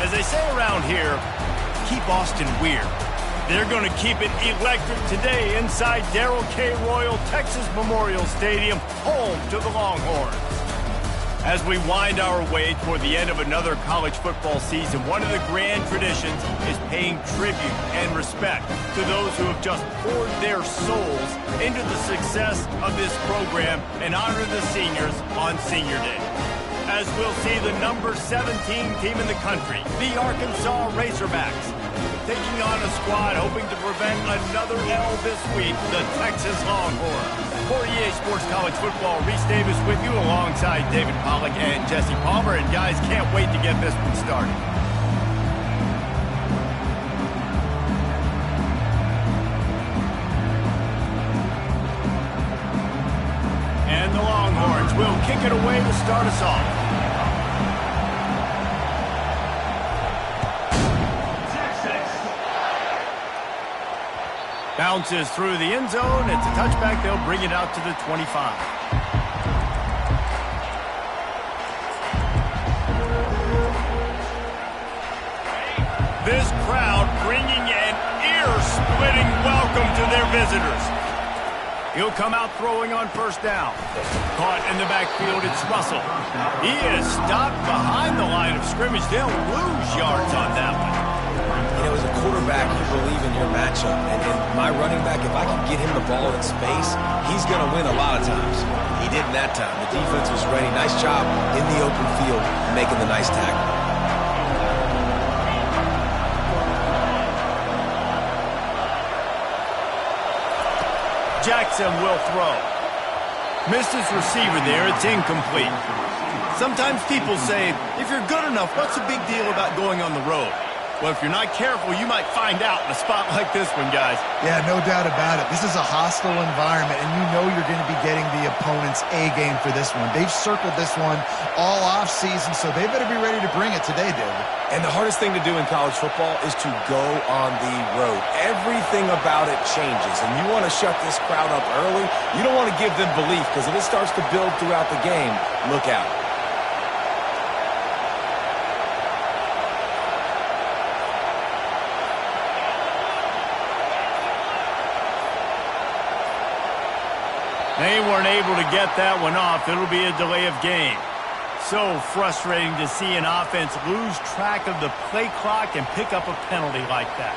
As they say around here, keep Austin weird. They're going to keep it electric today inside Darrell K. Royal Texas Memorial Stadium, home to the Longhorns. As we wind our way toward the end of another college football season, one of the grand traditions is paying tribute and respect to those who have just poured their souls into the success of this program and honor the seniors on Senior Day. As we'll see the number 17 team in the country, the Arkansas Razorbacks, taking on a squad hoping to prevent another L this week, the Texas Longhorns. For EA Sports College Football, Reese Davis with you alongside David Pollack and Jesse Palmer. And guys, can't wait to get this one started. And the Longhorns will kick it away to start us off. Bounces through the end zone. It's a touchback. They'll bring it out to the 25. This crowd bringing an ear-splitting welcome to their visitors. He'll come out throwing on first down. Caught in the backfield, it's Russell. He is stopped behind the line of scrimmage. They'll lose yards on that one. You know, as a quarterback, you believe in your matchup. And my running back, if I can get him the ball in space, he's going to win a lot of times. He did that time. The defense was ready. Nice job in the open field, making the nice tackle. Jackson will throw. Missed his receiver there. It's incomplete. Sometimes people say, if you're good enough, what's the big deal about going on the road? Well, if you're not careful, you might find out in a spot like this one, guys. Yeah, no doubt about it. This is a hostile environment, and you know you're going to be getting the opponent's A-game for this one. They've circled this one all off-season, so they better be ready to bring it today, David. And the hardest thing to do in college football is to go on the road. Everything about it changes, and you want to shut this crowd up early. You don't want to give them belief, because if it starts to build throughout the game, look out. They weren't able to get that one off. It'll be a delay of game. So frustrating to see an offense lose track of the play clock and pick up a penalty like that.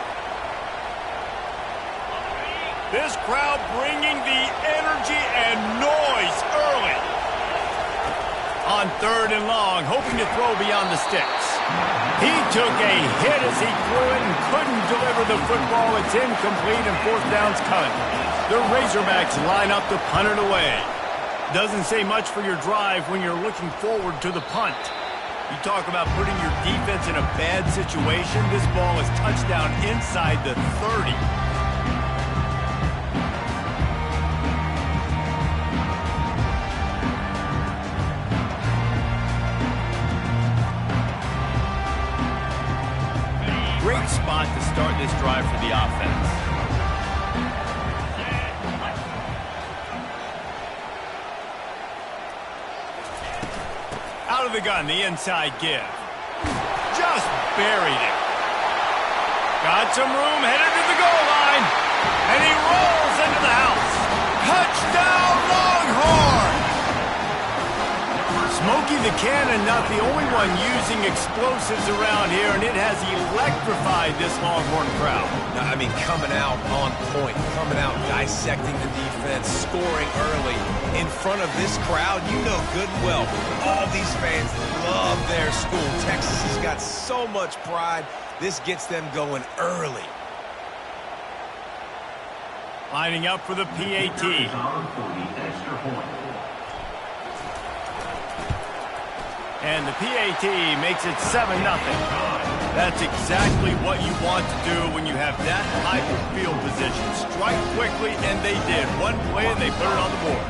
This crowd bringing the energy and noise early. On third and long, hoping to throw beyond the sticks. He took a hit as he threw it and couldn't deliver the football. It's incomplete and fourth down's coming. The Razorbacks line up to punt it away. Doesn't say much for your drive when you're looking forward to the punt. You talk about putting your defense in a bad situation. This ball is touchdown inside the 30. Great spot to start this drive for the offense. Out of the gun, the inside give. Just buried it. Got some room, headed to the goal line. And he rolls into the house. Touchdown, Longhorn! Smokey the Cannon, not the only one using explosives around here, and it has electrified this Longhorn crowd. I mean, coming out on point, coming out dissecting the defense, scoring early. In front of this crowd, you know good and well, all these fans love their school. Texas has got so much pride. This gets them going early. Lining up for the PAT. And the PAT makes it 7-0. That's exactly what you want to do when you have that type of field position. Strike quickly, and they did. One play, and they put it on the board.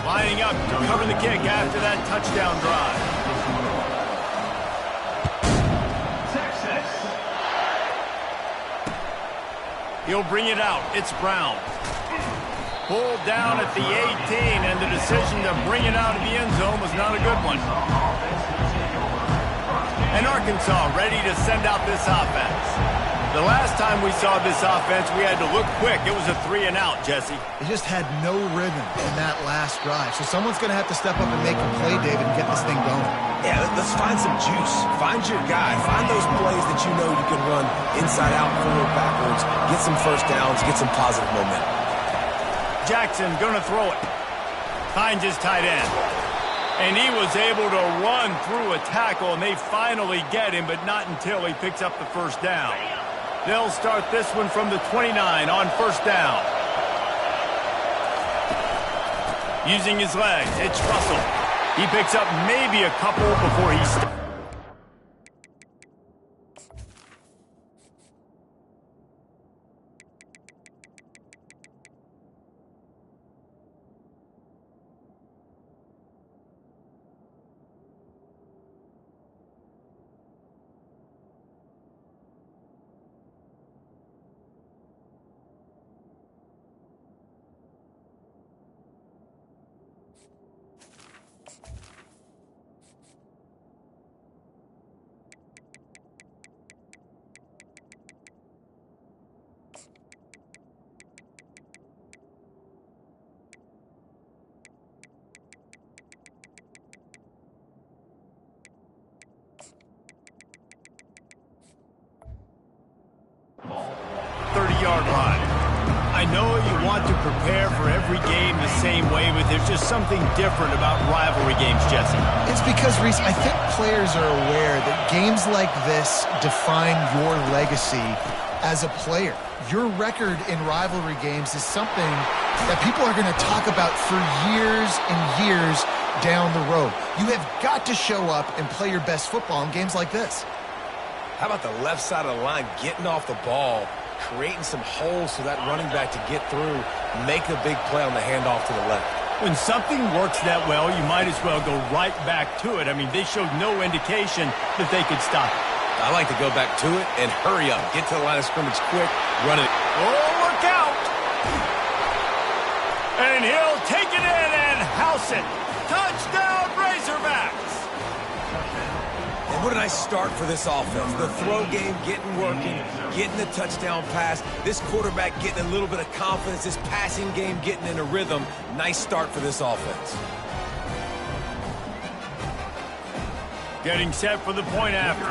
Lining up to cover the kick after that touchdown drive. He'll bring it out. It's Brown. Pulled down at the 18, and the decision to bring it out of the end zone was not a good one. And Arkansas ready to send out this offense. The last time we saw this offense, we had to look quick. It was a 3-and-out, Jesse. They just had no rhythm in that last drive. So someone's going to have to step up and make a play, David, and get this thing going. Yeah, let's find some juice. Find your guy. Find those plays that you know you can run inside out, forward, backwards. Get some first downs. Get some positive momentum. Jackson going to throw it. Finds his tight end. And he was able to run through a tackle, and they finally get him, but not until he picks up the first down. They'll start this one from the 29 on first down. Using his legs, it's Russell. He picks up maybe a couple before he stops. Line. I know you want to prepare for every game the same way, but there's just something different about rivalry games, Jesse. It's because, Reese, I think players are aware that games like this define your legacy as a player. Your record in rivalry games is something that people are going to talk about for years and years down the road. You have got to show up and play your best football in games like this. How about the left side of the line getting off the ball, creating some holes for that running back to get through, make a big play on the handoff to the left. When something works that well, you might as well go right back to it. I mean, they showed no indication that they could stop it. I like to go back to it and hurry up. Get to the line of scrimmage quick, run it. Oh, look out! And he'll take it in and house it. Touchdown, Razorbacks! And what a nice start for this offense. The throw game getting working, getting the touchdown pass. This quarterback getting a little bit of confidence. This passing game getting in a rhythm. Nice start for this offense. Getting set for the point after.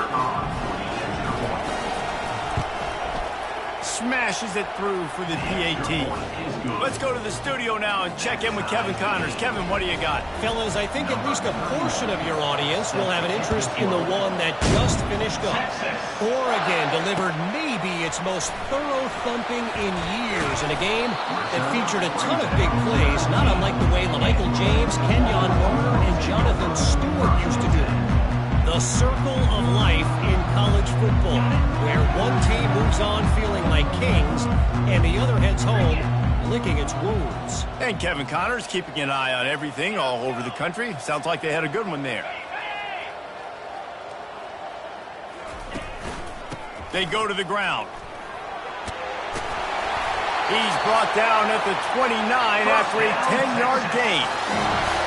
Smashes it through for the PAT. Let's go to the studio now and check in with Kevin Connors. Kevin, what do you got? Fellas, I think at least a portion of your audience will have an interest in the one that just finished up. Oregon delivered maybe its most thorough thumping in years in a game that featured a ton of big plays, not unlike the way Michael James, Kenyon Martin, and Jonathan Stewart used to do it. The circle of life in college football, where one team moves on feeling like kings and the other heads home licking its wounds. And Kevin Connors keeping an eye on everything all over the country. Sounds like they had a good one there. They go to the ground. He's brought down at the 29 after a 10-yard gain.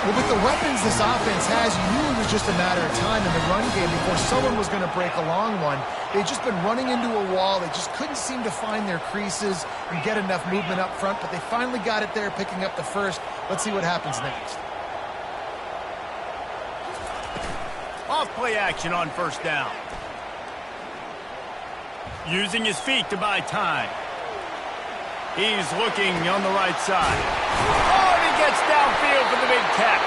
Well, with the weapons this offense has, you knew it was just a matter of time in the run game before someone was going to break a long one. They'd just been running into a wall. They just couldn't seem to find their creases and get enough movement up front, but they finally got it there, picking up the first. Let's see what happens next. Off play action on first down. Using his feet to buy time. He's looking on the right side. Oh, and he gets downfield for the big catch.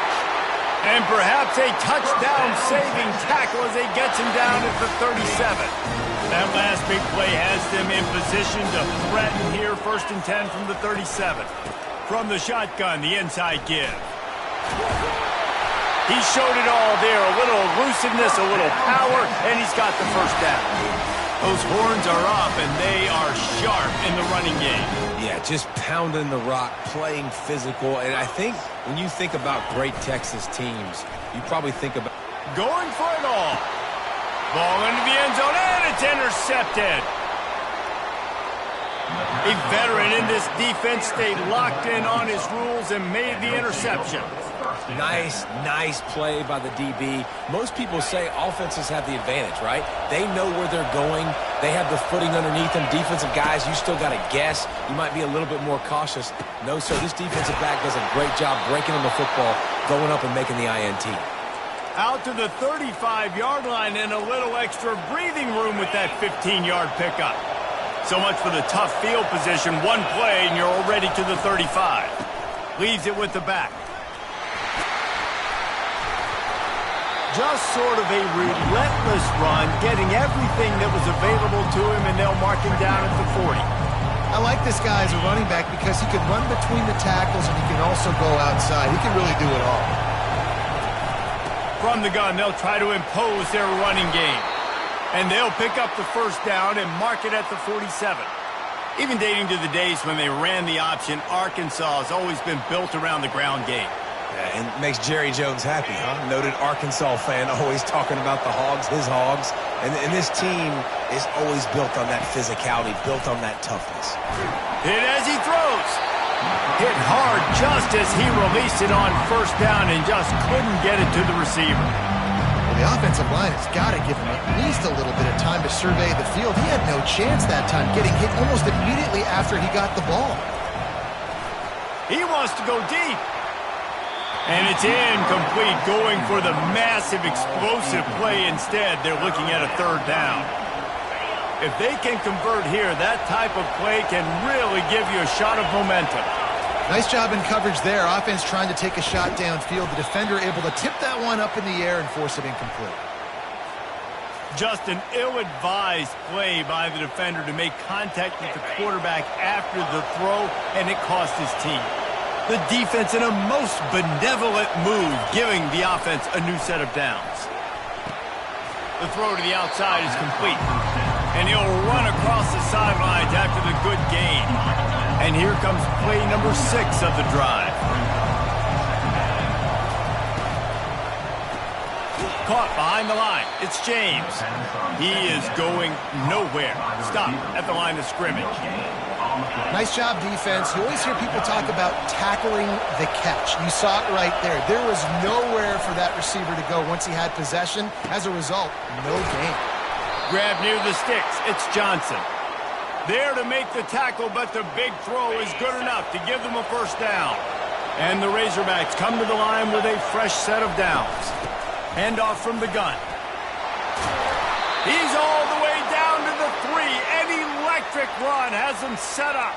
And perhaps a touchdown-saving tackle as he gets him down at the 37. That last big play has them in position to threaten here, 1st and 10 from the 37. From the shotgun, the inside give. He showed it all there, a little elusiveness, a little power, and he's got the first down. Those horns are up, and they are sharp in the running game. Yeah, just pounding the rock, playing physical. And I think when you think about great Texas teams, you probably think about going for it all. Ball into the end zone, and it's intercepted. A veteran in this defense stayed locked in on his rules and made the interception. Nice play by the DB. Most people say offenses have the advantage, right? They know where they're going. They have the footing underneath them. Defensive guys, you still got to guess. You might be a little bit more cautious. No, sir, this defensive back does a great job breaking on the football, going up and making the INT. Out to the 35-yard line and a little extra breathing room with that 15-yard pickup. So much for the tough field position. One play and you're already to the 35. Leaves it with the back. Just sort of a relentless run, getting everything that was available to him, and they'll mark him down at the 40. I like this guy as a running back because he can run between the tackles and he can also go outside. He can really do it all. From the gun, they'll try to impose their running game. And they'll pick up the first down and mark it at the 47. Even dating to the days when they ran the option, Arkansas has always been built around the ground game. Yeah, and makes Jerry Jones happy, huh? Noted Arkansas fan, always talking about the Hogs, his Hogs. And this team is always built on that physicality, built on that toughness. Hit as he throws. Hit hard just as he released it on first down and just couldn't get it to the receiver. Well, the offensive line has got to give him at least a little bit of time to survey the field. He had no chance that time, getting hit almost immediately after he got the ball. He wants to go deep. And it's incomplete, going for the massive explosive play instead. They're looking at a third down. If they can convert here, that type of play can really give you a shot of momentum. Nice job in coverage there. Offense trying to take a shot downfield. The defender able to tip that one up in the air and force it incomplete. Just an ill-advised play by the defender to make contact with the quarterback after the throw, and it cost his team. The defense in a most benevolent move, giving the offense a new set of downs. The throw to the outside is complete. And he'll run across the sidelines after the good gain. And here comes play number 6 of the drive. Caught behind the line. It's James. He is going nowhere. Stop at the line of scrimmage. Nice job, defense. You always hear people talk about tackling the catch. You saw it right there. There was nowhere for that receiver to go once he had possession. As a result, no gain. Grab near the sticks. It's Johnson. There to make the tackle, but the big throw is good enough to give them a first down. And the Razorbacks come to the line with a fresh set of downs. Handoff from the gun. He's all the way down to the 3. An electric run has him set up.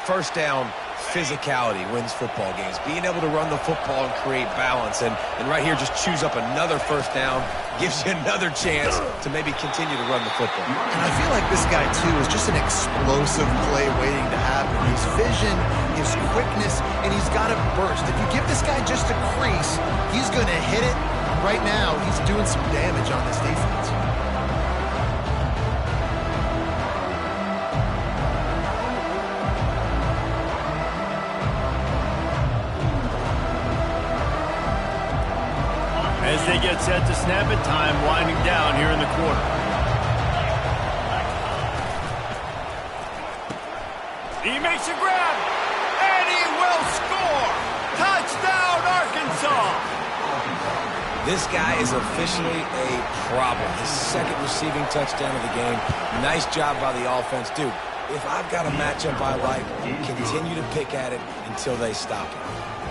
First down, physicality wins football games. Being able to run the football and create balance. And right here, just choose up another first down. Gives you another chance to maybe continue to run the football. And I feel like this guy, too, is just an explosive play waiting to happen. His vision, his quickness, and he's got a burst. If you give this guy just a crease, he's going to hit it. Right now, he's doing some damage on this defense. As they get set to snap it, time winding down here in the quarter. He makes a grab, and he will score! Touchdown, Arkansas! This guy is officially a problem. His second receiving touchdown of the game. Nice job by the offense. Dude, if I've got a matchup I like, continue to pick at it until they stop it.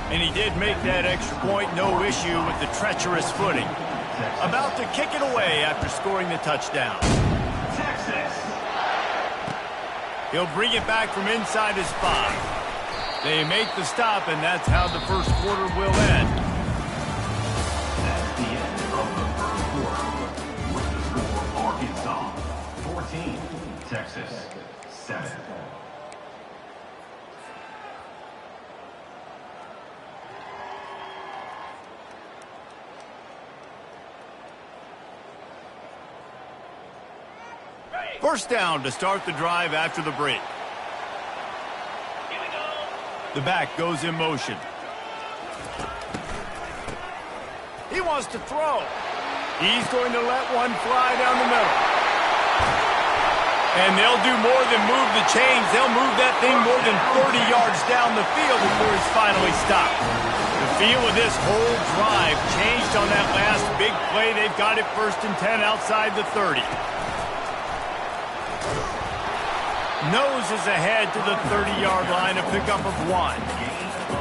And he did make that extra point, no issue with the treacherous footing. About to kick it away after scoring the touchdown. He'll bring it back from inside his 5. They make the stop, and that's how the first quarter will end. That's the end of the first quarter. With the score, Arkansas 14, Texas 7. First down to start the drive after the break. The back goes in motion. He wants to throw. He's going to let one fly down the middle. And they'll do more than move the chains. They'll move that thing more than 30 yards down the field before it's finally stopped. The feel of this whole drive changed on that last big play. They've got it 1st and 10 outside the 30. Noses ahead to the 30-yard line, a pickup of 1.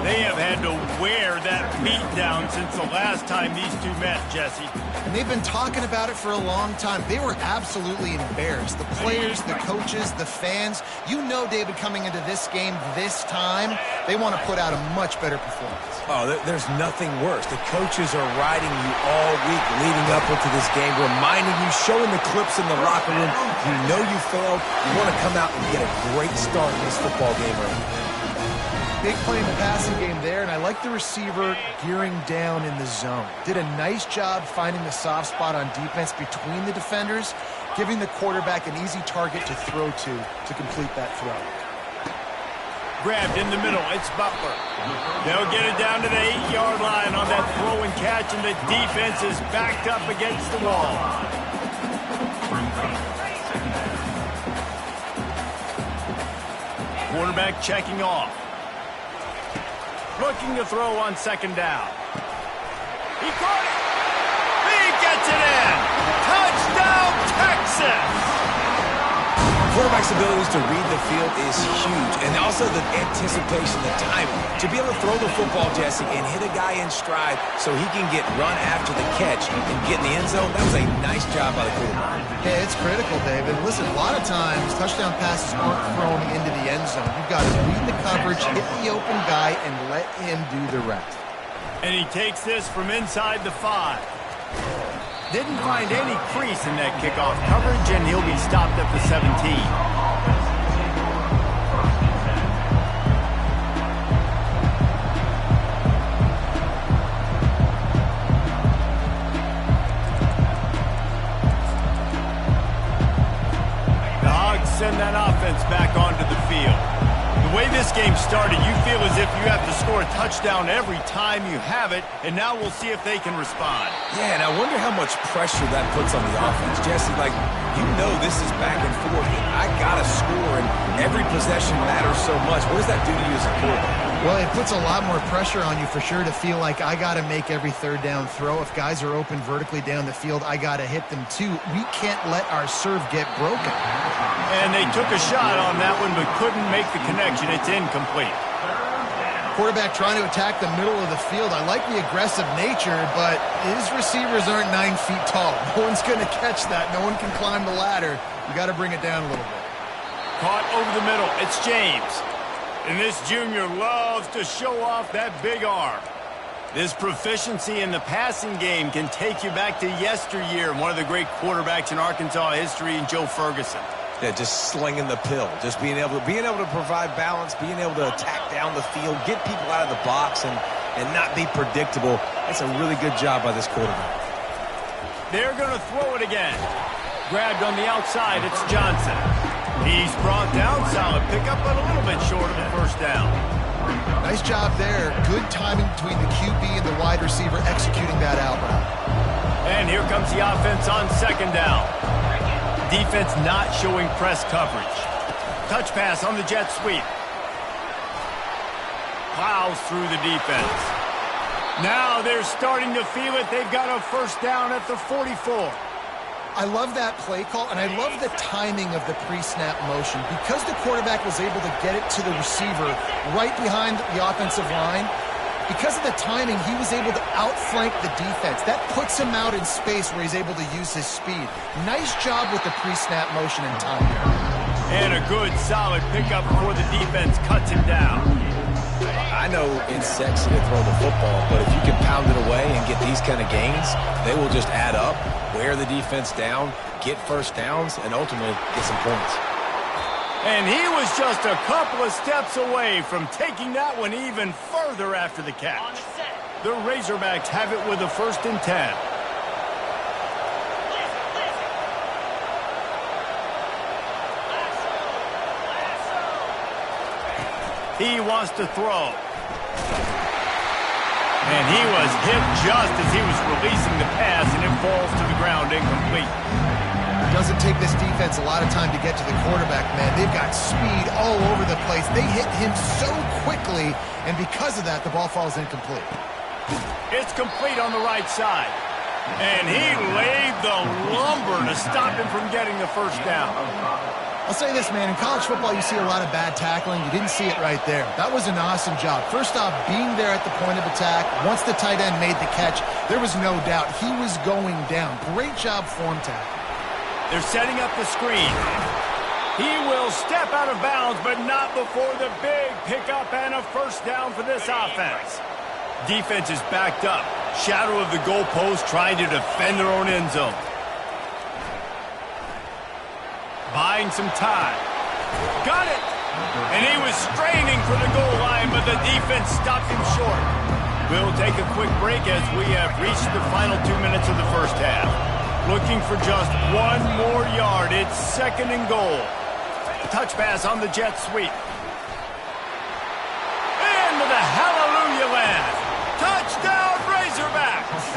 They have had to wear that beat down since the last time these two met, Jesse. And they've been talking about it for a long time. They were absolutely embarrassed. The players, the coaches, the fans. You know, David, coming into this game this time, they want to put out a much better performance. Oh, there's nothing worse. The coaches are riding you all week leading up into this game, reminding you, showing the clips in the locker room. You know you failed. You want to come out and get a great start in this football game early. Big play in the passing game there, and I like the receiver gearing down in the zone. Did a nice job finding the soft spot on defense between the defenders, giving the quarterback an easy target to throw to complete that throw. Grabbed in the middle, it's Butler. They'll get it down to the 8-yard line on that throw and catch, and the defense is backed up against the wall. Quarterback checking off. Looking to throw on 2nd down. He caught it. He gets it in. Touchdown, Texas. Quarterback's abilities to read the field is huge, and also the anticipation, the timing. To be able to throw the football, Jesse, and hit a guy in stride so he can get run after the catch and get in the end zone, that was a nice job by the quarterback. Yeah, it's critical, David. Listen, a lot of times, touchdown passes aren't thrown into the end zone. You've got to read the coverage, hit the open guy, and let him do the rest. And he takes this from inside the 5. Didn't find any crease in that kickoff coverage, and he'll be stopped at the 17. The Hogs send that offense back onto the field. The way this game started, you feel as if you have to score a touchdown every time you have it, and now we'll see if they can respond. Yeah, and I wonder how much pressure that puts on the offense. Jesse, you know this is back and forth, and I got to score, and every possession matters so much. What does that do to you as a quarterback? Well, it puts a lot more pressure on you for sure to feel like I got to make every 3rd down throw. If guys are open vertically down the field, I got to hit them too. We can't let our serve get broken. And they took a shot on that one but couldn't make the connection. It's incomplete. Quarterback trying to attack the middle of the field. I like the aggressive nature, but his receivers aren't 9 feet tall. No one's going to catch that. No one can climb the ladder. You got to bring it down a little bit. Caught over the middle. It's James. And this junior loves to show off that big arm. This proficiency in the passing game can take you back to yesteryear, one of the great quarterbacks in Arkansas history, in Joe Ferguson. Yeah, just slinging the pill, just being able to provide balance, being able to attack down the field, get people out of the box, and not be predictable. That's a really good job by this quarterback. They're going to throw it again. Grabbed on the outside, it's Johnson. He's brought down, solid pickup, but a little bit short of the 1st down. Nice job there. Good timing between the QB and the wide receiver executing that out route. And here comes the offense on 2nd down. Defense not showing press coverage. Touch pass on the jet sweep. Plows through the defense. Now they're starting to feel it. They've got a 1st down at the 44. I love that play call, and I love the timing of the pre-snap motion. Because the quarterback was able to get it to the receiver right behind the offensive line, because of the timing, he was able to outflank the defense. That puts him out in space where he's able to use his speed. Nice job with the pre-snap motion and timing. And a good, solid pickup before the defense cuts him down. I know it's sexy to throw the football, but if you can pound it away and get these kind of gains, they will just add up, wear the defense down, get 1st downs, and ultimately get some points. And he was just a couple of steps away from taking that one even further after the catch. The Razorbacks have it with a 1st and 10. He wants to throw. And he was hit just as he was releasing the pass, and it falls to the ground incomplete. Doesn't take this defense a lot of time to get to the quarterback, man. They've got speed all over the place. They hit him so quickly, and because of that, the ball falls incomplete. It's complete on the right side. And he laid the lumber to stop him from getting the first down. I'll say this, man. In college football, you see a lot of bad tackling. You didn't see it right there. That was an awesome job. First off, being there at the point of attack. Once the tight end made the catch, there was no doubt he was going down. Great job form tackle. They're setting up the screen. He will step out of bounds, but not before the big pickup and a first down for this offense. Defense is backed up. Shadow of the goalpost trying to defend their own end zone. Buying some time. Got it! And he was straining for the goal line, but the defense stopped him short. We'll take a quick break as we have reached the final 2 minutes of the first half. Looking for just one more yard. It's second and goal. Touch pass on the jet sweep. Into the hallelujah land. Touchdown, Razorbacks!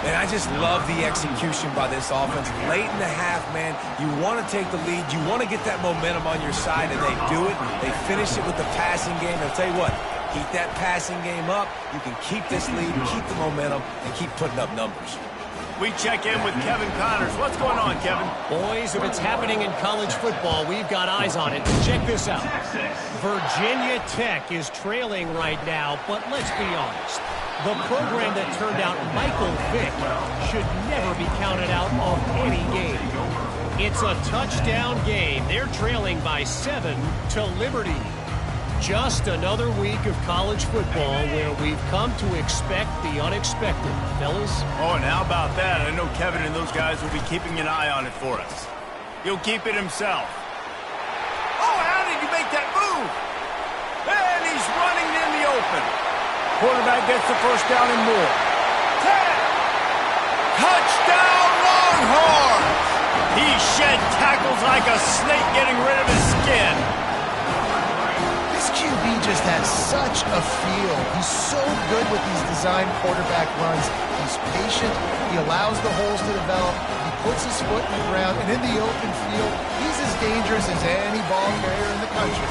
And I just love the execution by this offense. Late in the half, man, you want to take the lead. You want to get that momentum on your side, and they do it. They finish it with the passing game. I'll tell you what, keep that passing game up. You can keep this lead, keep the momentum, and keep putting up numbers. We check in with Kevin Connors. What's going on, Kevin? Boys, if it's happening in college football, we've got eyes on it. Check this out. Virginia Tech is trailing right now, but let's be honest. The program that turned out Michael Vick should never be counted out of any game. It's a touchdown game. They're trailing by 7 to Liberty. Just another week of college football where we've come to expect the unexpected. Fellas? Oh, and how about that? I know Kevin and those guys will be keeping an eye on it for us. He'll keep it himself. Oh, how did he make that move? And he's running in the open. Quarterback gets the first down and more. 10. Touchdown, Longhorns! He shed tackles like a snake getting rid of his skin. This QB just has such a feel. He's so good with these design quarterback runs. He's patient. He allows the holes to develop. He puts his foot in the ground. And in the open field, he's as dangerous as any ball carrier in the country.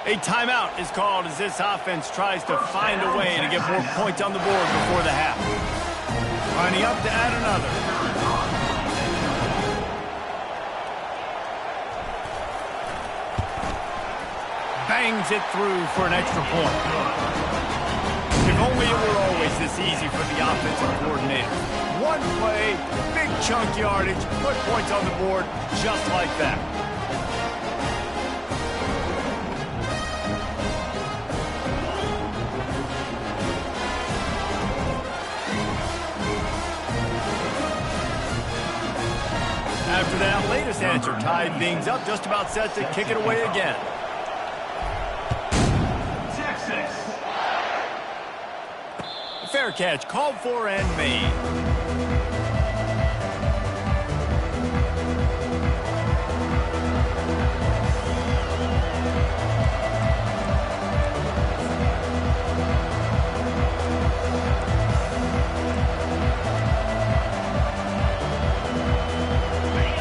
A timeout is called as this offense tries to find a way to get more points on the board before the half. Lining up to add another. Bangs it through for an extra point. If only it were always this easy for the offensive coordinator. One play, big chunk yardage, put points on the board just like that. After that latest answer tied things up, just about set to kick it away again. Texas. Fair catch, called for and made.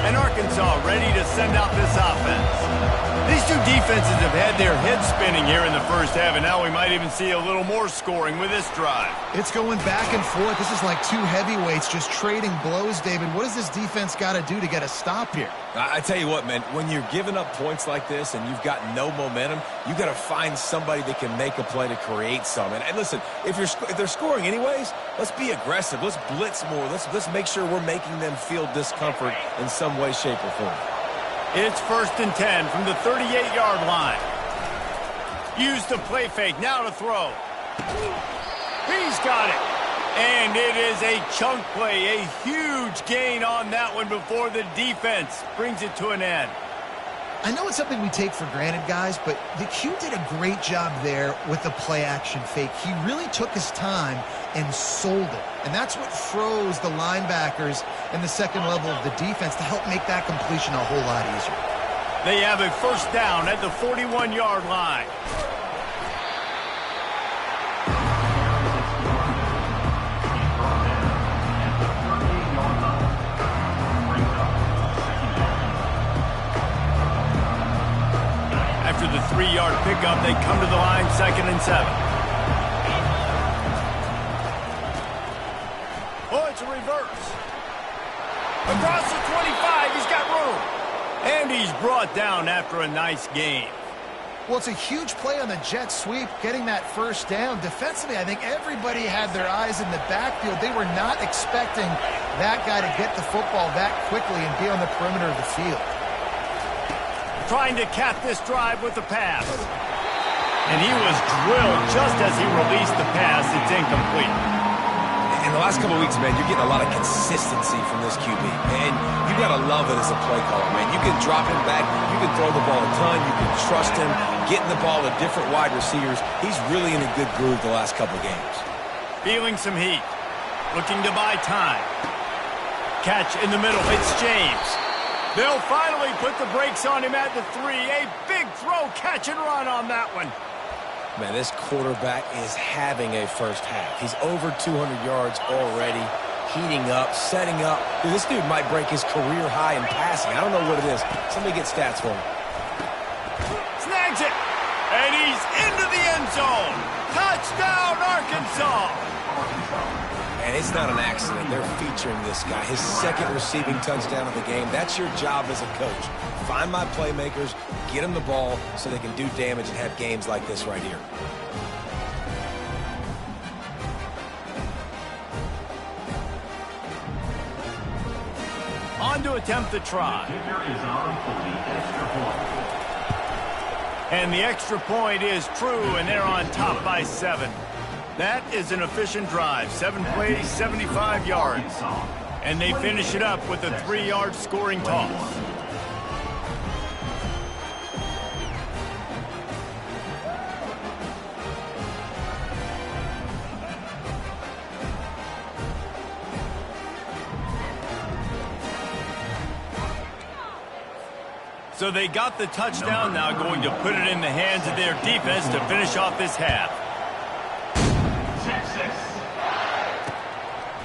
And Arkansas ready to send out this offense. These two defenses have had their heads spinning here in the first half, and now we might even see a little more scoring with this drive. It's going back and forth. This is like two heavyweights just trading blows, David. What does this defense got to do to get a stop here? I tell you what, man, when you're giving up points like this and you've got no momentum, you got to find somebody that can make a play to create some. And listen, if they're scoring anyways, let's be aggressive. Let's blitz more. Let's make sure we're making them feel discomfort in some way, shape, or form. It's 1st and 10 from the 38-yard line. Use the play fake, now to throw. He's got it. And it is a chunk play, a huge gain on that one before the defense brings it to an end. I know it's something we take for granted, guys, but the Q did a great job there with the play-action fake. He really took his time and sold it. And that's what froze the linebackers in the second level of the defense to help make that completion a whole lot easier. They have a first down at the 41-yard line. After the 3-yard pickup, they come to the line, 2nd and 7. Oh, it's a reverse. Across the 25, he's got room. And he's brought down after a nice gain. Well, it's a huge play on the jet sweep, getting that first down. Defensively, I think everybody had their eyes in the backfield. They were not expecting that guy to get the football that quickly and be on the perimeter of the field. Trying to cap this drive with the pass. And he was drilled just as he released the pass. It's incomplete. In the last couple of weeks, man, you're getting a lot of consistency from this QB. And you got to love it as a play caller, man. You can drop him back. You can throw the ball a ton. You can trust him. Getting the ball to different wide receivers. He's really in a good groove the last couple of games. Feeling some heat. Looking to buy time. Catch in the middle. It's James. They'll finally put the brakes on him at the 3. A big throw, catch and run on that one. Man, this quarterback is having a first half. He's over 200 yards already, heating up, setting up. Dude, this dude might break his career high in passing. I don't know what it is. Somebody get stats for him. Snags it. And he's into the end zone. Touchdown, Arkansas. And it's not an accident. They're featuring this guy. His second receiving touchdown of the game. That's your job as a coach. Find my playmakers, get them the ball so they can do damage and have games like this right here. On to attempt the try. And the extra point is true, and they're on top by 7. That is an efficient drive. 7 plays, 75 yards. And they finish it up with a 3-yard scoring toss. So they got the touchdown, now going to put it in the hands of their defense to finish off this half.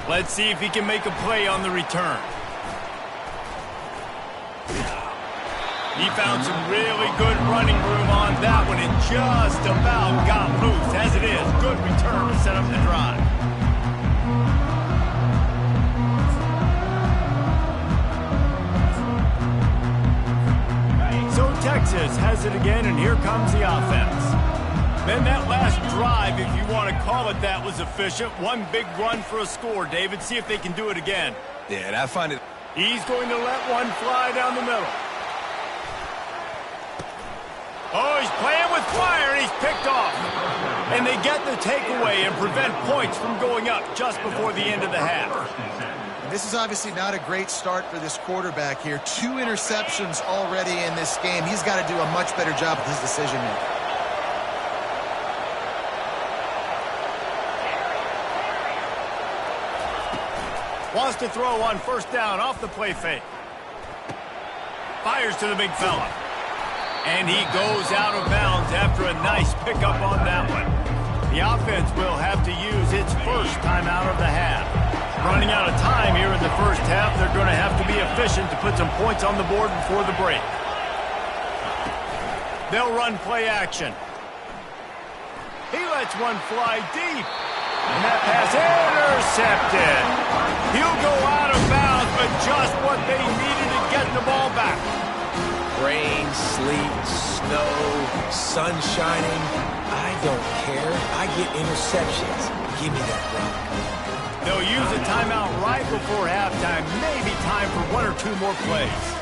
Let's see if he can make a play on the return. He found some really good running room on that one and just about got loose. As it is, good return to set up the drive. So Texas has it again, and here comes the offense. Then that last drive, if you want to call it that, was efficient. One big run for a score, David. See if they can do it again. Yeah, and I find it... He's going to let one fly down the middle. Oh, he's playing with fire, and he's picked off. And they get the takeaway and prevent points from going up just before the end of the half. This is obviously not a great start for this quarterback here. 2 interceptions already in this game. He's got to do a much better job with his decision-making. Wants to throw on first down off the play fake. Fires to the big fella. And he goes out of bounds after a nice pickup on that one. The offense will have to use its first timeout of the half. Running out of time here in the first half, they're going to have to be efficient to put some points on the board before the break. They'll run play action. He lets one fly deep. And that pass intercepted. He'll go out of bounds, but just what they needed to get the ball back. Rain, sleet, snow, sun shining. I don't care. I get interceptions. Give me that rock. They'll use a timeout right before halftime. Maybe time for 1 or 2 more plays.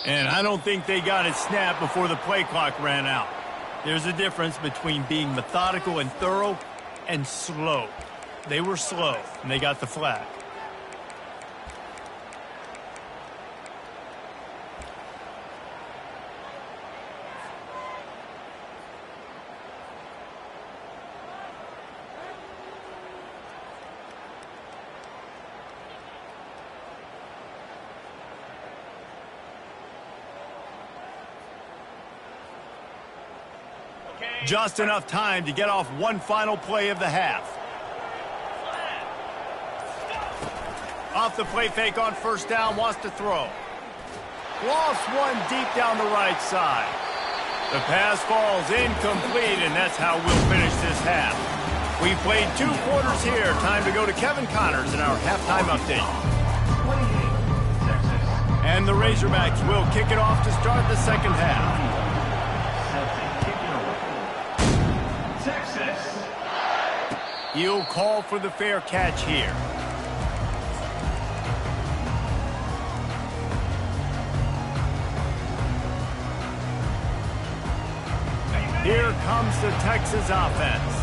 And I don't think they got it snapped before the play clock ran out. There's a difference between being methodical and thorough and slow. They were slow, and they got the flag. Just enough time to get off one final play of the half. Off the play fake on first down, wants to throw. Lost one deep down the right side. The pass falls incomplete, and that's how we'll finish this half. We played 2 quarters here. Time to go to Kevin Connors in our halftime update. And the Razorbacks will kick it off to start the second half. He'll call for the fair catch here. Here comes the Texas offense.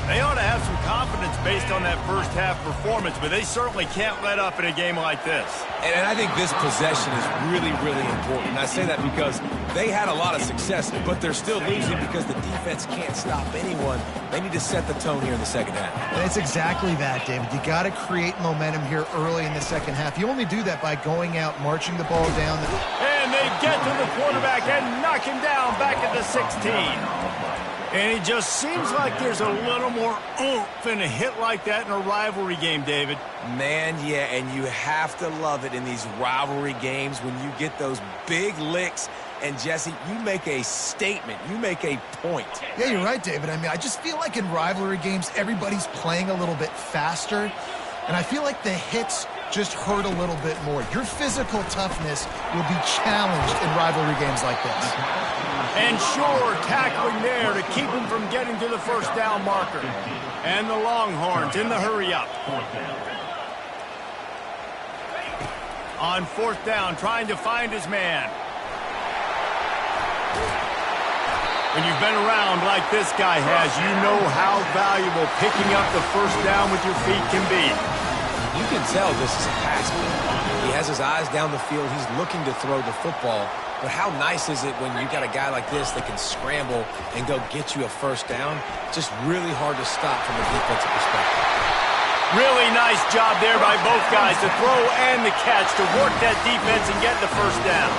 They ought to have some confidence based on that first half performance, but they certainly can't let up in a game like this. And I think this possession is really, really important. And I say that because they had a lot of success, but they're still losing because the defense can't stop anyone. They need to set the tone here in the second half. And it's exactly that, David. You got to create momentum here early in the second half. You only do that by going out, marching the ball down. And they get to the quarterback and knock him down back at the 16. And it just seems like there's a little more oomph in a hit like that in a rivalry game, David. Man, yeah, and you have to love it in these rivalry games when you get those big licks. And, Jesse, you make a statement. You make a point. Yeah, you're right, David. I mean, I just feel like in rivalry games, everybody's playing a little bit faster. And I feel like the hits just hurt a little bit more. Your physical toughness will be challenged in rivalry games like this. And sure, tackling there to keep him from getting to the first down marker. And the Longhorns in the hurry-up. On fourth down, trying to find his man. When you've been around like this guy has, you know how valuable picking up the first down with your feet can be. You can tell this is a pass play. He has his eyes down the field. He's looking to throw the football. But how nice is it when you got a guy like this that can scramble and go get you a first down? Just really hard to stop from a defensive perspective. Really nice job there by both guys to throw and the catch to work that defense and get the first down.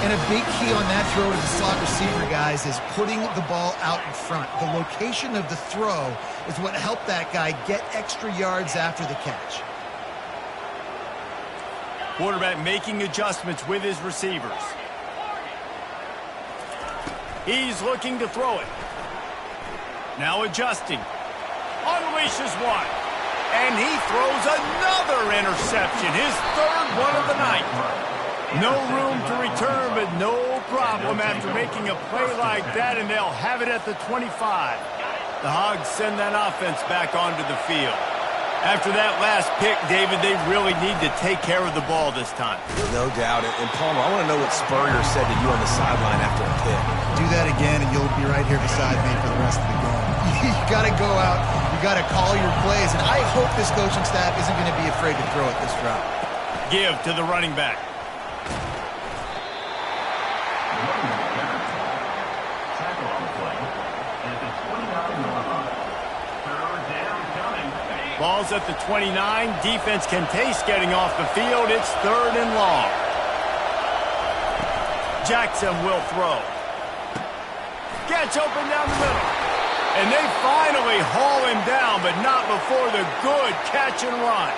And a big key on that throw to the slot receiver, guys, is putting the ball out in front. The location of the throw is what helped that guy get extra yards after the catch. Quarterback making adjustments with his receivers. He's looking to throw it. Now adjusting. Unleashes one. And he throws another interception. His third one of the night. No room to return, but no problem after making a play like that, and they'll have it at the 25. The Hogs send that offense back onto the field. After that last pick, David, they really need to take care of the ball this time. No doubt. And Palmer, I want to know what Spurrier said to you on the sideline after a pick. Do that again, and you'll be right here beside me for the rest of the game. You got to go out. You got to call your plays, and I hope this coaching staff isn't going to be afraid to throw it this route. Give to the running back. Ball's at the 29. Defense can taste getting off the field. It's third and long. Jackson will throw. Gets open down the middle. And they finally haul him down, but not before the good catch and run.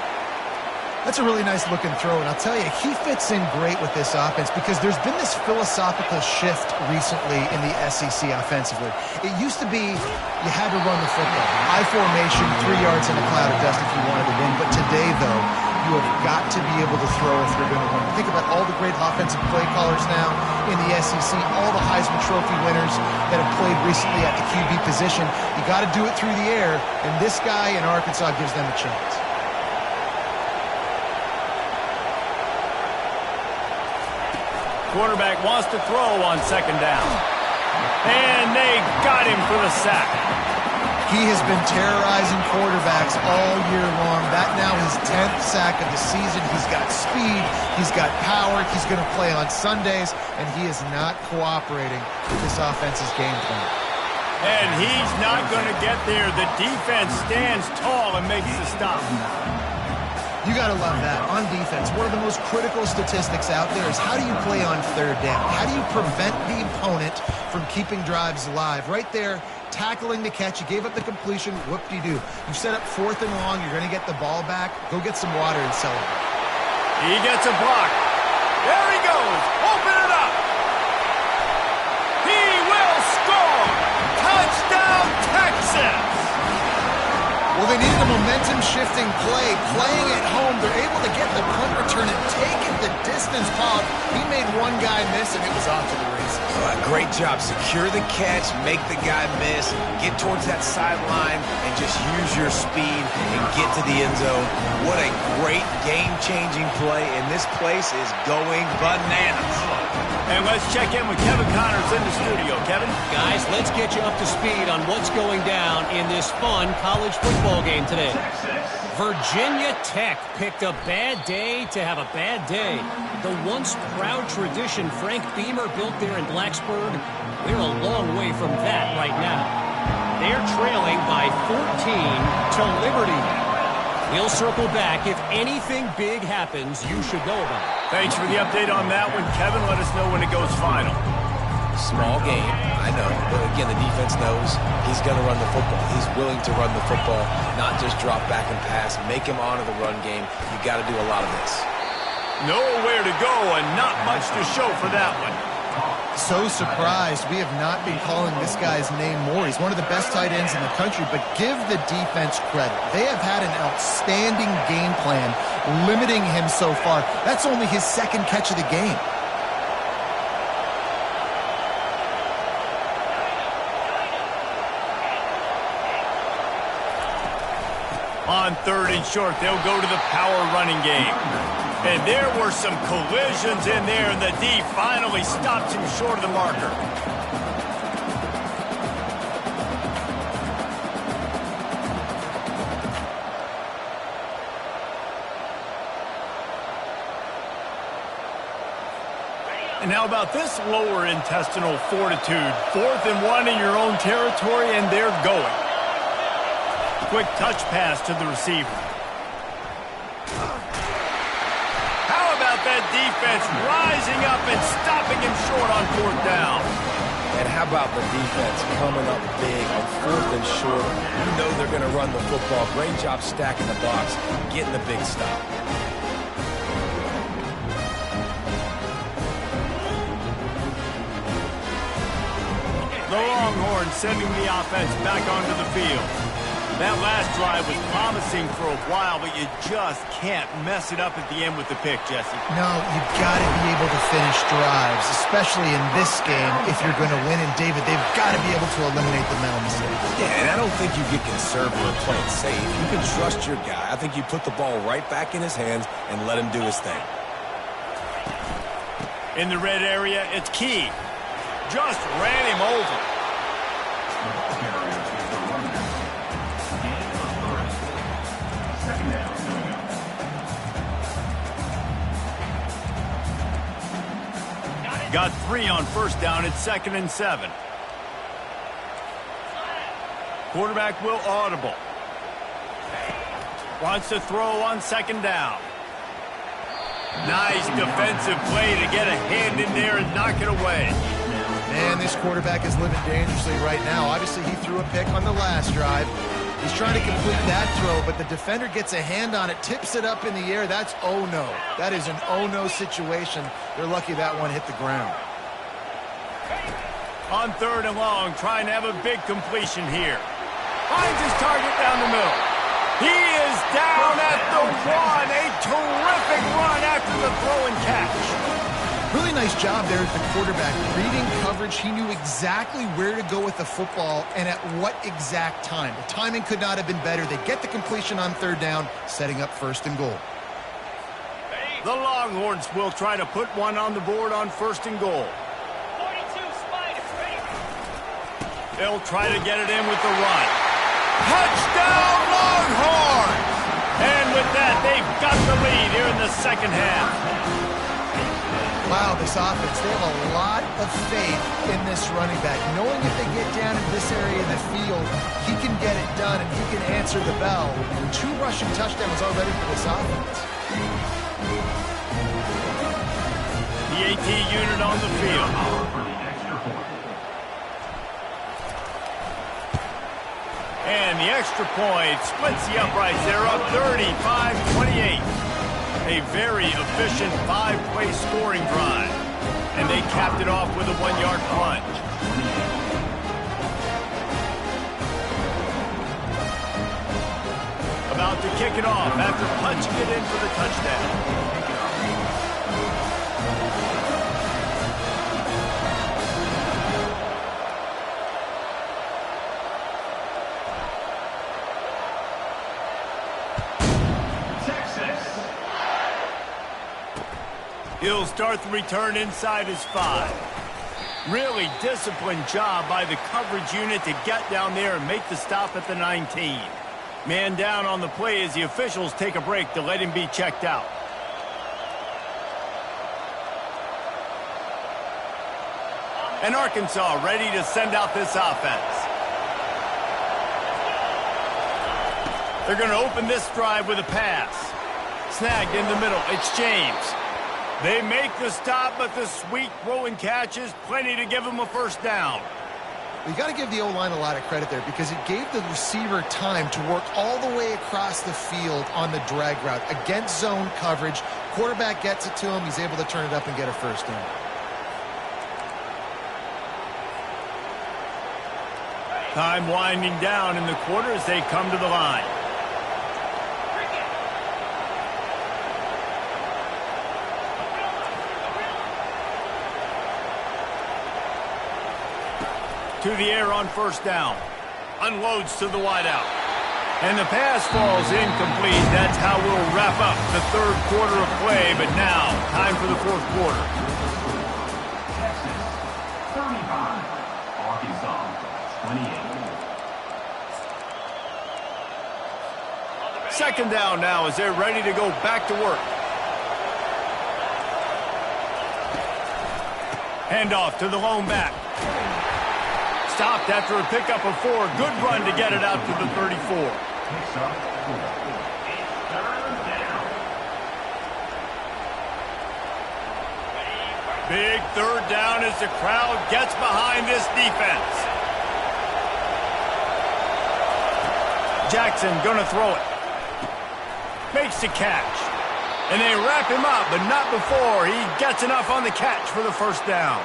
That's a really nice looking throw, and I'll tell you, he fits in great with this offense because there's been this philosophical shift recently in the SEC offensively. It used to be you had to run the football. I formation, 3 yards in a cloud of dust if you wanted to win. But today, though, you have got to be able to throw if you're going to win. Think about all the great offensive play callers now in the SEC, all the Heisman Trophy winners that have played recently at the QB position. You got to do it through the air, and this guy in Arkansas gives them a chance. Quarterback wants to throw on second down. And they got him for the sack. He has been terrorizing quarterbacks all year long. That now his 10th sack of the season. He's got speed. He's got power. He's going to play on Sundays, and he is not cooperating with this offense's game plan. And he's not going to get there. The defense stands tall and makes the stop. You got to love that. On defense, one of the most critical statistics out there is how do you play on third down? How do you prevent the opponent from keeping drives alive? Right there, tackling the catch. You gave up the completion. Whoop-de-doo. You set up 4th and long. You're going to get the ball back. Go get some water and celebrate. He gets a block. There he goes. Open it up. He will score. Touchdown, Texas. Well, they needed a momentum-shifting play. Playing at home, they're able to get the punt return and take it the distance. Paul, he made one guy miss, and it was off to the races. Great job. Secure the catch, make the guy miss, get towards that sideline, and just use your speed and get to the end zone. What a great game-changing play, and this place is going bananas. And let's check in with Kevin Connors in the studio. Kevin? Guys, let's get you up to speed on what's going down in this fun college football game today. Virginia Tech picked a bad day to have a bad day. The once proud tradition Frank Beamer built there in Blacksburg, we're a long way from that right now. They're trailing by 14 to Liberty. We'll circle back. If anything big happens, you should know about it. Thanks for the update on that one, Kevin. Let us know when it goes final. Small game, I know, but again, the defense knows he's going to run the football. He's willing to run the football, not just drop back and pass, make him honor the run game. You got to do a lot of this. Nowhere to go and not much to show for that one. So surprised we have not been calling this guy's name more. He's one of the best tight ends in the country, but give the defense credit. They have had an outstanding game plan limiting him so far. That's only his 2nd catch of the game. On 3rd and short, they'll go to the power running game. And there were some collisions in there, and the D finally stops him short of the marker. And how about this lower intestinal fortitude? 4th and 1 in your own territory, and they're going. Quick touch pass to the receiver. How about that defense rising up and stopping him short on 4th down? And how about the defense coming up big on 4th and short? You know they're going to run the football. Great job stacking the box, getting the big stop. The Longhorns sending the offense back onto the field. That last drive was promising for a while, but you just can't mess it up at the end with the pick, Jesse. No, you've got to be able to finish drives, especially in this game if you're going to win. And, David, they've got to be able to eliminate the mental mistakes. Yeah, and I don't think you get conservative or play it safe. You can trust your guy. I think you put the ball right back in his hands and let him do his thing. In the red area, it's Key. Just ran him over. Got 3 on 1st down at 2nd and 7. Quarterback will audible. Wants to throw on 2nd down. Nice defensive play to get a hand in there and knock it away. Man, this quarterback is living dangerously right now. Obviously, he threw a pick on the last drive. He's trying to complete that throw, but the defender gets a hand on it, tips it up in the air. That's oh-no. That is an oh-no situation. They're lucky that one hit the ground. On 3rd and long, trying to have a big completion here. Finds his target down the middle. He is down at the 1. A terrific run after the throw and catch. Really nice job there at the quarterback. Reading coverage, he knew exactly where to go with the football and at what exact time. The timing could not have been better. They get the completion on 3rd down, setting up 1st and goal. The Longhorns will try to put one on the board on 1st and goal. 42, Spiders, ready. They'll try to get it in with the run. Touchdown, Longhorns! And with that, they've got the lead here in the second half. Wow, this offense, they have a lot of faith in this running back. Knowing if they get down in this area of the field, he can get it done and he can answer the bell. 2 rushing touchdowns already for this offense. The AT unit on the field. For the extra point. And the extra point splits the uprights. They're up 35-28. A very efficient 5-play scoring drive. And they capped it off with a 1-yard plunge. About to kick it off after punching it in for the touchdown. He'll start the return inside his 5. Really disciplined job by the coverage unit to get down there and make the stop at the 19. Man down on the play as the officials take a break to let him be checked out. And Arkansas ready to send out this offense. They're going to open this drive with a pass. Snagged in the middle. It's James. They make the stop, but the sweet throw and catch is plenty to give them a first down. You got to give the O-line a lot of credit there because it gave the receiver time to work all the way across the field on the drag route against zone coverage. Quarterback gets it to him. He's able to turn it up and get a first down. Time winding down in the quarter as they come to the line. To the air on first down. Unloads to the wideout. And the pass falls incomplete. That's how we'll wrap up the 3rd quarter of play. But now, time for the 4th quarter. Texas 35. Arkansas 28. Second down now as they're ready to go back to work. Handoff to the lone back. Stopped after a pickup of 4. Good run to get it out to the 34. Picks up 4. 3rd down. Big 3rd down as the crowd gets behind this defense. Jackson gonna throw it. Makes the catch. And they wrap him up, but not before he gets enough on the catch for the first down.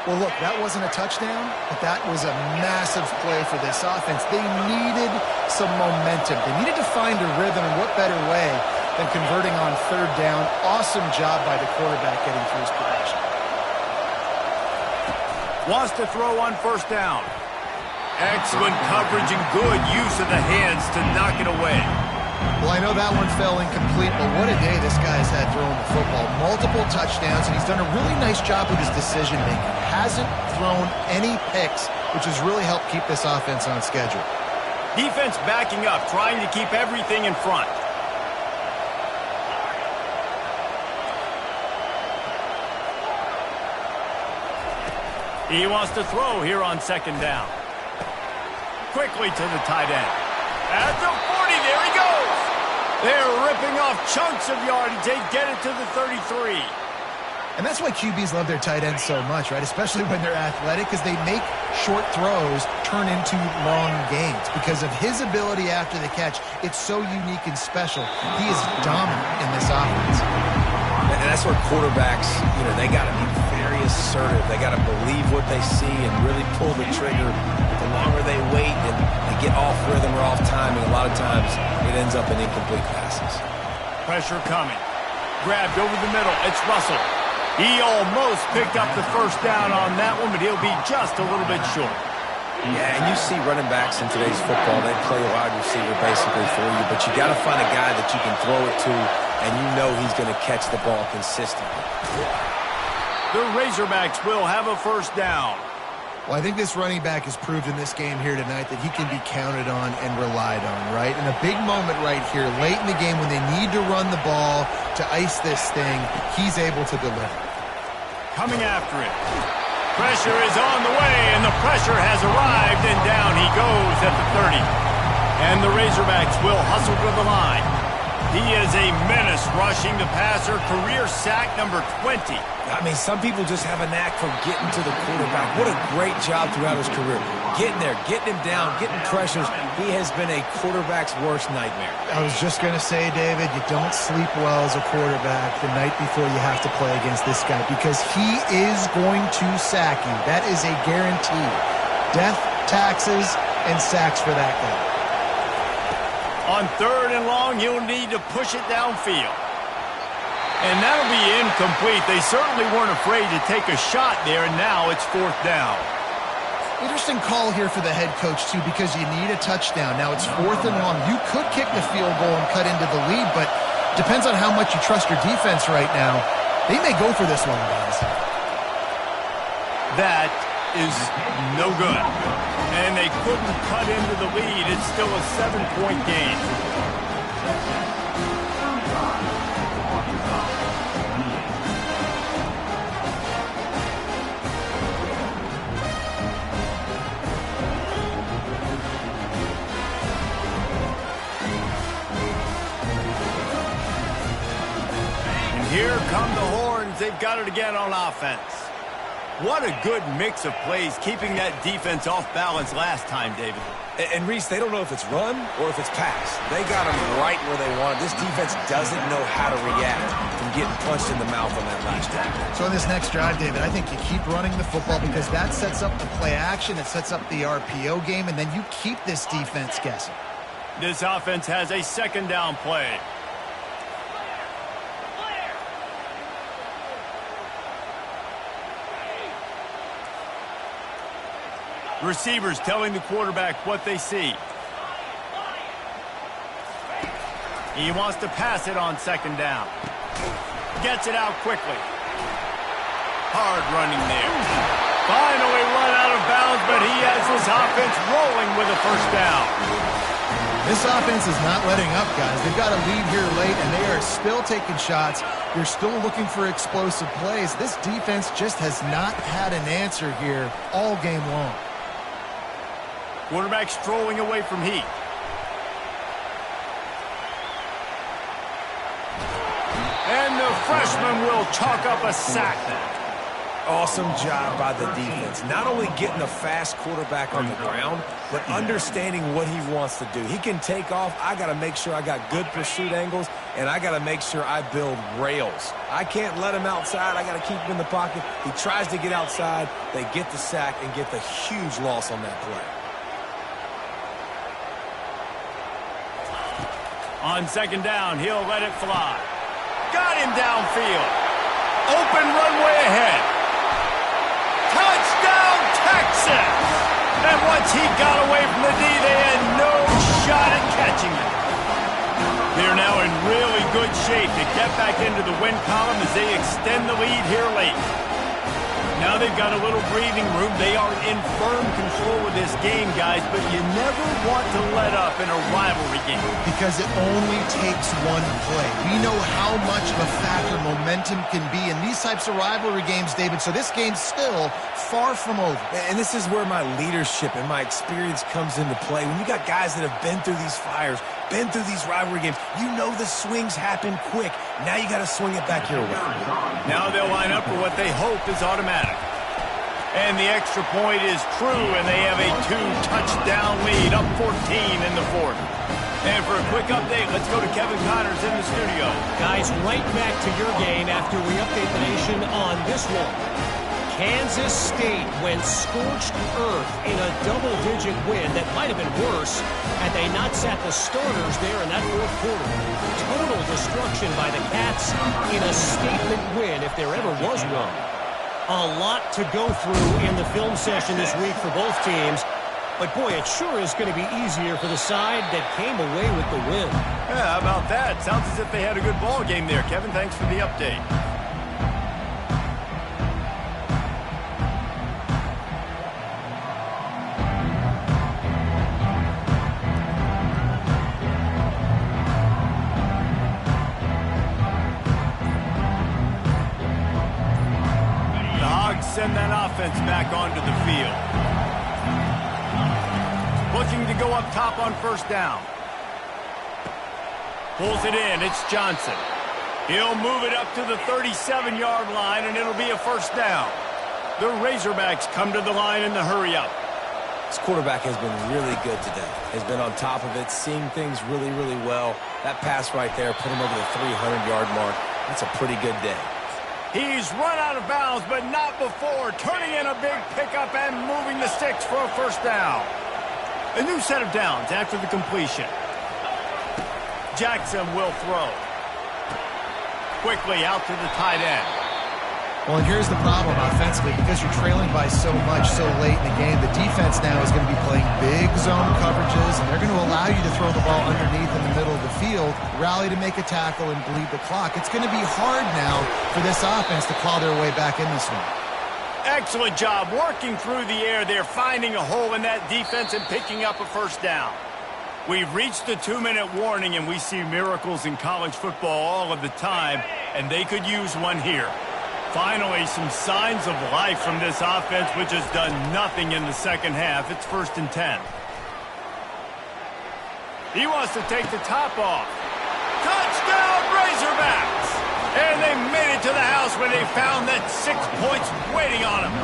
Well, look, that wasn't a touchdown, but that was a massive play for this offense. They needed some momentum. They needed to find a rhythm, and what better way than converting on 3rd down. Awesome job by the quarterback getting through his progression. Wants to throw on first down. Excellent coverage and good use of the hands to knock it away. Well, I know that one fell incomplete, but what a day this guy's had throwing the football. Multiple touchdowns, and he's done a really nice job with his decision-making. Hasn't thrown any picks, which has really helped keep this offense on schedule. Defense backing up, trying to keep everything in front. He wants to throw here on 2nd down. Quickly to the tight end. At the 40, there he goes. They're ripping off chunks of yardage. They get it to the 33. And that's why QBs love their tight ends so much, right? Especially when they're athletic, because they make short throws turn into long gains. Because of his ability after the catch, it's so unique and special. He is dominant in this offense. And that's where quarterbacks, they got to be very assertive. They got to believe what they see and really pull the trigger. The longer they wait and they get off rhythm or off timing, a lot of times it ends up in incomplete passes. Pressure coming. Grabbed over the middle. It's Russell. He almost picked up the first down on that one, but he'll be just a little bit short. Yeah, and you see running backs in today's football, they play a wide receiver basically for you, but you got to find a guy that you can throw it to and you know he's going to catch the ball consistently. The Razorbacks will have a first down. Well, I think this running back has proved in this game here tonight that he can be counted on and relied on, right? In a big moment right here, late in the game when they need to run the ball to ice this thing, he's able to deliver. Coming after it. Pressure is on the way, and the pressure has arrived, and down he goes at the 30. And the Razorbacks will hustle to the line. He is a menace rushing the passer, career sack number 20. I mean, some people just have a knack for getting to the quarterback. What a great job throughout his career. Getting there, getting him down, getting pressures. He has been a quarterback's worst nightmare. I was just going to say, David, you don't sleep well as a quarterback the night before you have to play against this guy because he is going to sack you. That is a guarantee. Death, taxes, and sacks for that guy. On 3rd and long, he'll need to push it downfield. And that'll be incomplete. They certainly weren't afraid to take a shot there, and now it's 4th down. Interesting call here for the head coach, too, because you need a touchdown. Now it's 4th and long. You could kick the field goal and cut into the lead, but depends on how much you trust your defense right now. They may go for this one, guys. That is no good. And they couldn't cut into the lead. It's still a 7-point game. And here come the horns. They've got it again on offense. What a good mix of plays, keeping that defense off balance last time, David. And Reese, they don't know if it's run or if it's pass. They got them right where they want it. This defense doesn't know how to react from getting punched in the mouth on that last drive. So in this next drive, David, I think you keep running the football because that sets up the play action, it sets up the RPO game, and then you keep this defense guessing. This offense has a 2nd down play. Receivers telling the quarterback what they see. He wants to pass it on 2nd down. Gets it out quickly. Hard running there. Finally run out of bounds, but he has this offense rolling with a 1st down. This offense is not letting up, guys. They've got a lead here late, and they are still taking shots. They're still looking for explosive plays. This defense just has not had an answer here all game long. Quarterback strolling away from heat. And the freshman will chalk up a sack. Awesome job by the defense. Not only getting the fast quarterback on the ground, but understanding what he wants to do. He can take off. I got to make sure I got good pursuit angles, and I got to make sure I build rails. I can't let him outside. I got to keep him in the pocket. He tries to get outside. They get the sack and get the huge loss on that play. On 2nd down, he'll let it fly. Got him downfield. Open runway ahead. Touchdown, Texas! And once he got away from the D, they had no shot at catching him. They're now in really good shape to get back into the win column as they extend the lead here late. Now they've got a little breathing room. They are in firm control of this game, guys, but you never want to let up in a rivalry game. Because it only takes one play. We know how much of a factor momentum can be in these types of rivalry games, David, so this game's still far from over. And this is where my leadership and my experience comes into play. When you got guys that have been through these fires, been through these rivalry games, you know the swings happen quick. Now you got to swing it back your way. Now they'll line up for what they hope is automatic. And the extra point is true, and they have a 2-touchdown lead, up 14 in the 4th. And for a quick update, let's go to Kevin Connors in the studio. Guys, right back to your game after we update the nation on this one. Kansas State went scorched earth in a double-digit win that might have been worse had they not sat the starters there in that 4th quarter. Total destruction by the Cats in a statement win, if there ever was one. A lot to go through in the film session this week for both teams. But, boy, it sure is going to be easier for the side that came away with the win. Yeah, how about that? Sounds as if they had a good ball game there. Kevin, thanks for the update. The Hogs send that offense back onto the field. Looking to go up top on first down. Pulls it in. It's Johnson. He'll move it up to the 37-yard line, and it'll be a first down. The Razorbacks come to the line in the hurry-up. This quarterback has been really good today. Has been on top of it, seeing things really, really well. That pass right there put him over the 300-yard mark. That's a pretty good day. He's run out of bounds, but not before. Turning in a big pickup and moving the sticks for a first down. A new set of downs after the completion. Jackson will throw. Quickly out to the tight end. Well, and here's the problem offensively. Because you're trailing by so much so late in the game, the defense now is going to be playing big zone coverages, and they're going to allow you to throw the ball underneath in the middle of the field, rally to make a tackle, and bleed the clock. It's going to be hard now for this offense to claw their way back in this one. Excellent job working through the air there, finding a hole in that defense and picking up a first down. We've reached the 2-minute warning, and we see miracles in college football all of the time, and they could use one here. Finally, some signs of life from this offense, which has done nothing in the second half. It's 1st and 10. He wants to take the top off. Touchdown, Razorbacks! And they made it to the house where they found that 6 points waiting on them.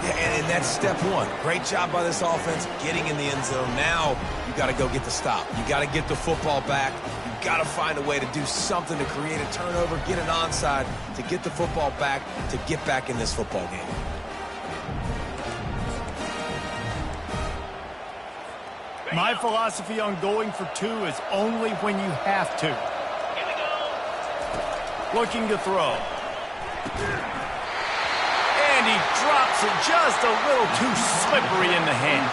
Yeah, and that's step one. Great job by this offense getting in the end zone. Now you got to go get the stop. You got to get the football back. You got to find a way to do something to create a turnover, get an onside, to get the football back, to get back in this football game. My philosophy on going for two is only when you have to. Looking to throw. And he drops it just a little too slippery in the hands.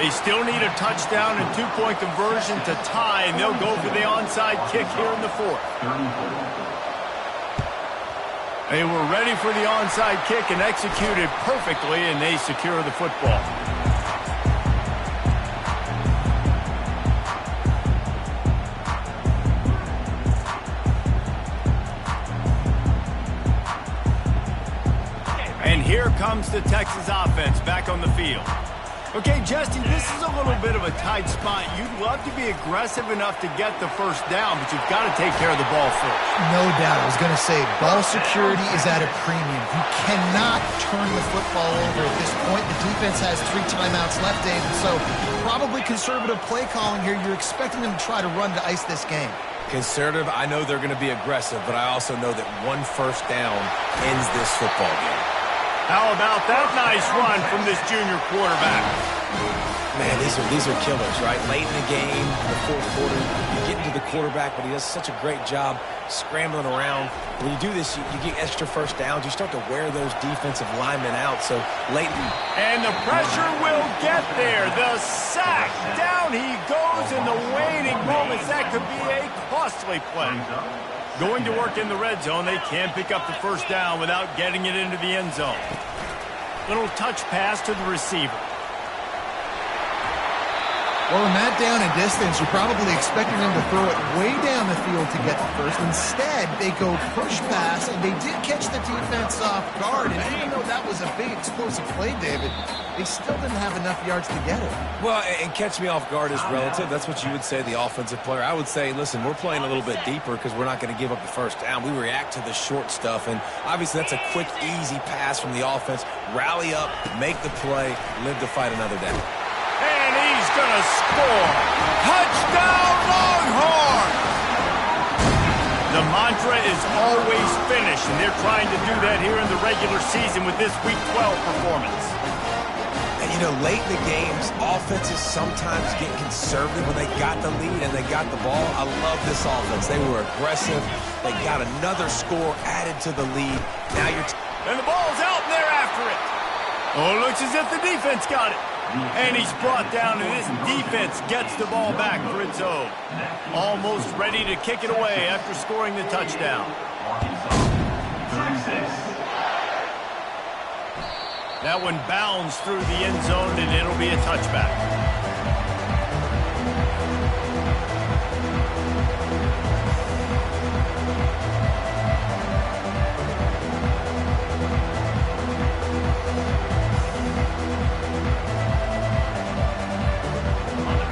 They still need a touchdown and 2-point conversion to tie, and they'll go for the onside kick here in the 4th. They were ready for the onside kick and executed perfectly, and they secure the football. Here comes the Texas offense back on the field. Okay, Justin, this is a little bit of a tight spot. You'd love to be aggressive enough to get the first down, but you've got to take care of the ball first. No doubt. I was going to say, ball security is at a premium. You cannot turn the football over at this point. The defense has 3 timeouts left, David, so probably conservative play calling here. You're expecting them to try to run to ice this game. Conservative, I know they're going to be aggressive, but I also know that 1 first down ends this football game. How about that nice run from this junior quarterback? Man, these are killers, right? Late in the game, the 4th quarter, you get into the quarterback, but he does such a great job scrambling around. When you do this, you get extra first downs. You start to wear those defensive linemen out. So late. And the pressure will get there. The sack. Down he goes in the waning moments. That could be a costly play. Going to work in the red zone, they can't pick up the first down without getting it into the end zone. Little touch pass to the receiver. Well, in that down and distance, you're probably expecting them to throw it way down the field to get the first. Instead, they go push pass, and they did catch the defense off guard. And even though that was a big explosive play, David, they still didn't have enough yards to get it. Well, and catch me off guard is relative. That's what you would say, the offensive player. I would say, listen, we're playing a little bit deeper because we're not going to give up the first down. We react to the short stuff, and obviously that's a quick, easy pass from the offense. Rally up, make the play, live to fight another day. And he's going to score. Touchdown, Longhorn! The mantra is always finish, and they're trying to do that here in the regular season with this Week 12 performance. And, you know, late in the games, offenses sometimes get conservative when they got the lead and they got the ball. I love this offense. They were aggressive. They got another score added to the lead. Now you're... And the ball's out, and they're after it. Oh, it looks as if the defense got it. And he's brought down, and this defense gets the ball back for its own. Almost ready to kick it away after scoring the touchdown. That one bounds through the end zone, and it'll be a touchback.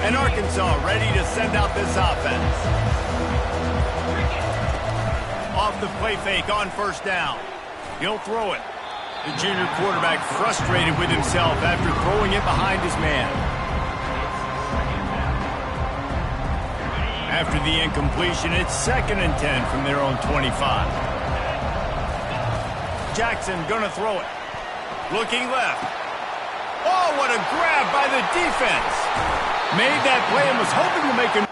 And Arkansas ready to send out this offense. Off the play fake on first down. He'll throw it. The junior quarterback frustrated with himself after throwing it behind his man. After the incompletion, it's 2nd and 10 from their own 25. Jackson gonna throw it. Looking left. Oh, what a grab by the defense. Made that play and was hoping to make a